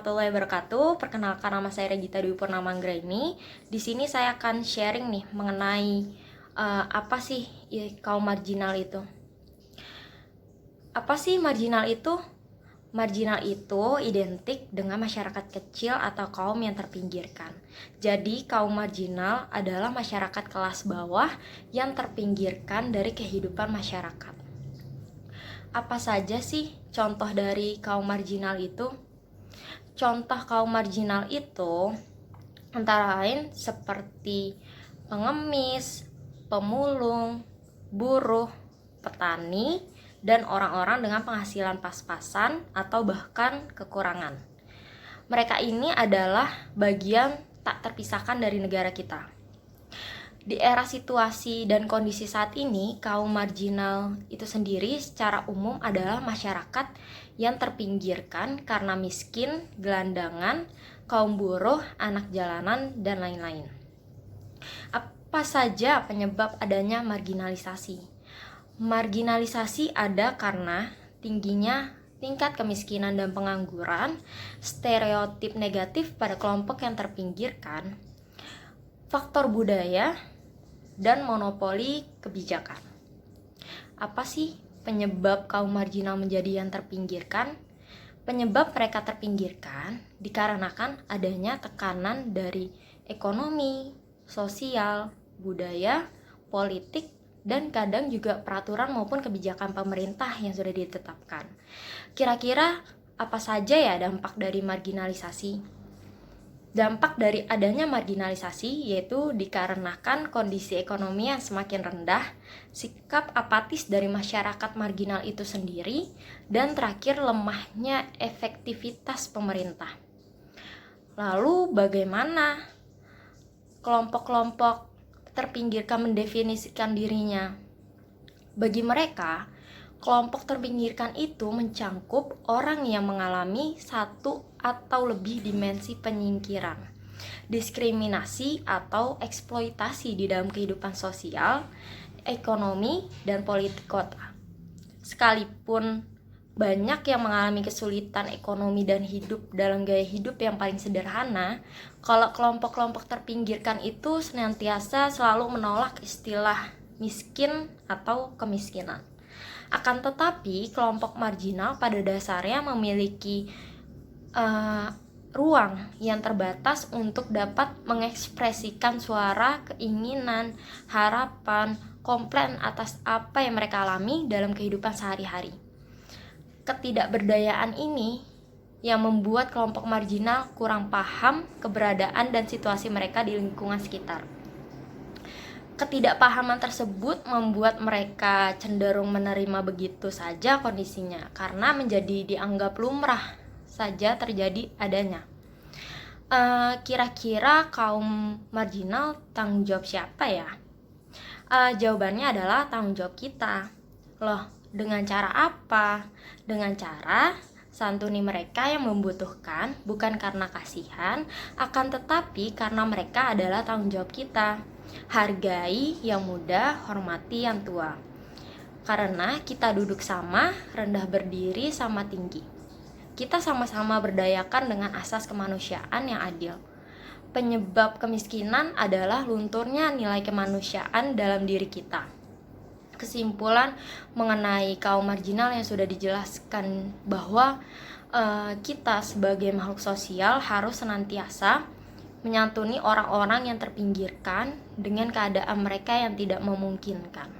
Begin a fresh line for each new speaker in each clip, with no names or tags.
warahmatullahi wabarakatuh. Perkenalkan, nama saya Regita Dwi Purnama Anggraini. Di sini saya akan sharing nih mengenai apa sih kaum marginal itu. Apa sih marginal itu? Marginal itu identik dengan masyarakat kecil atau kaum yang terpinggirkan. Jadi kaum marginal adalah masyarakat kelas bawah yang terpinggirkan dari kehidupan masyarakat. Apa saja sih contoh dari kaum marginal itu? Contoh kaum marginal itu antara lain seperti pengemis, pemulung, buruh, petani, dan orang-orang dengan penghasilan pas-pasan atau bahkan kekurangan. Mereka ini adalah bagian tak terpisahkan dari negara kita. Di era situasi dan kondisi saat ini, kaum marginal itu sendiri secara umum adalah masyarakat yang terpinggirkan karena miskin, gelandangan, kaum buruh, anak jalanan, dan lain-lain. Apa saja penyebab adanya marginalisasi? Marginalisasi ada karena tingginya tingkat kemiskinan dan pengangguran, stereotip negatif pada kelompok yang terpinggirkan, faktor budaya, dan monopoli kebijakan. Apa sih penyebab kaum marginal menjadi yang terpinggirkan? Penyebab mereka terpinggirkan dikarenakan adanya tekanan dari ekonomi, sosial, budaya, politik, dan kadang juga peraturan maupun kebijakan pemerintah yang sudah ditetapkan. Kira-kira apa saja ya dampak dari marginalisasi? Dampak dari adanya marginalisasi yaitu dikarenakan kondisi ekonomi yang semakin rendah, sikap apatis dari masyarakat marginal itu sendiri, dan terakhir lemahnya efektivitas pemerintah. Lalu bagaimana kelompok-kelompok terpinggirkan mendefinisikan dirinya? Bagi mereka, kelompok terpinggirkan itu mencangkup orang yang mengalami satu atau lebih dimensi penyingkiran, diskriminasi atau eksploitasi di dalam kehidupan sosial, ekonomi, dan politik kota. Sekalipun banyak yang mengalami kesulitan ekonomi dan hidup dalam gaya hidup yang paling sederhana, kalau kelompok-kelompok terpinggirkan itu senantiasa selalu menolak istilah miskin atau kemiskinan. Akan tetapi, kelompok marginal pada dasarnya memiliki ruang yang terbatas untuk dapat mengekspresikan suara, keinginan, harapan, komplain atas apa yang mereka alami dalam kehidupan sehari-hari. Ketidakberdayaan ini yang membuat kelompok marginal kurang paham keberadaan dan situasi mereka di lingkungan sekitar. Ketidakpahaman tersebut membuat mereka cenderung menerima begitu saja kondisinya karena menjadi dianggap lumrah saja terjadi adanya. Kira-kira kaum marginal tanggung jawab siapa ya? Jawabannya adalah tanggung jawab kita. Loh, dengan cara apa? Dengan cara santuni mereka yang membutuhkan, bukan karena kasihan, akan tetapi karena mereka adalah tanggung jawab kita. Hargai yang muda, hormati yang tua. Karena kita duduk sama, rendah berdiri sama tinggi. Kita sama-sama berdayakan dengan asas kemanusiaan yang adil. Penyebab kemiskinan adalah lunturnya nilai kemanusiaan dalam diri kita. Kesimpulan mengenai kaum marginal yang sudah dijelaskan bahwa kita sebagai makhluk sosial harus senantiasa menyantuni orang-orang yang terpinggirkan dengan keadaan mereka yang tidak memungkinkan.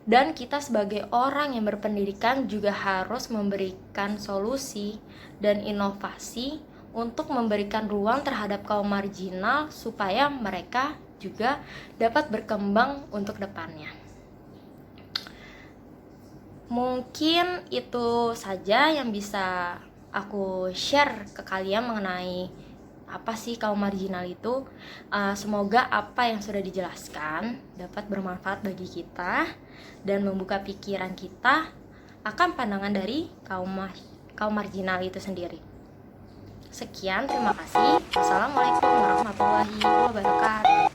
Dan kita sebagai orang yang berpendidikan juga harus memberikan solusi dan inovasi untuk memberikan ruang terhadap kaum marginal supaya mereka juga dapat berkembang untuk depannya. Mungkin itu saja yang bisa aku share ke kalian mengenai apa sih kaum marginal itu. Semoga apa yang sudah dijelaskan dapat bermanfaat bagi kita dan membuka pikiran kita akan pandangan dari kaum marginal itu sendiri. Sekian, terima kasih. Wassalamualaikum warahmatullahi wabarakatuh.